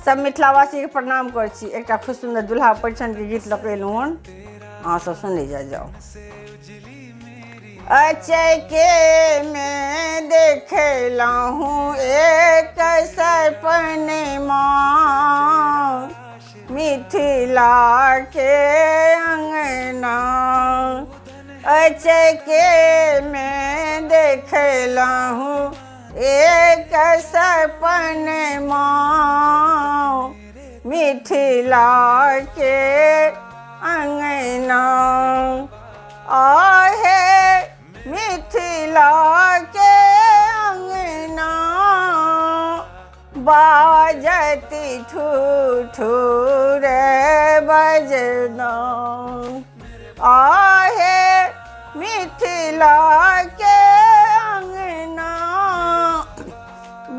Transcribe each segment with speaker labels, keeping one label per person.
Speaker 1: सब मिथिलावासी के प्रणाम कर छी। एक खूब सुंदर दुल्हा परिछन के गीत लकेलू हन, अहाँ सब सुनी जाओ। अचय के मैं देखला हूँ एक सपनमा, मिथिला के अंगना। अचय के मैं देखला हूँ एक सपनमा, मिथिला के अंगना। आहे मिथिला के अंगना, बाजती ठुठुर बजना। आहे मिथिला के अंगना,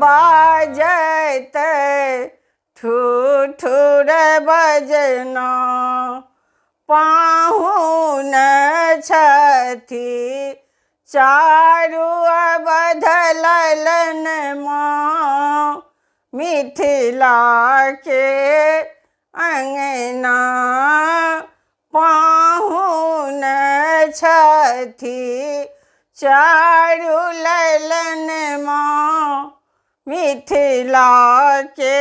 Speaker 1: बाजत ठुठुर बजना। पाहुन छथि चारू बधलनमा, मिथिला के अंगना। पाहुन छथि चारू ललनमा, मिथिला के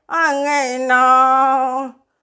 Speaker 1: अंगना।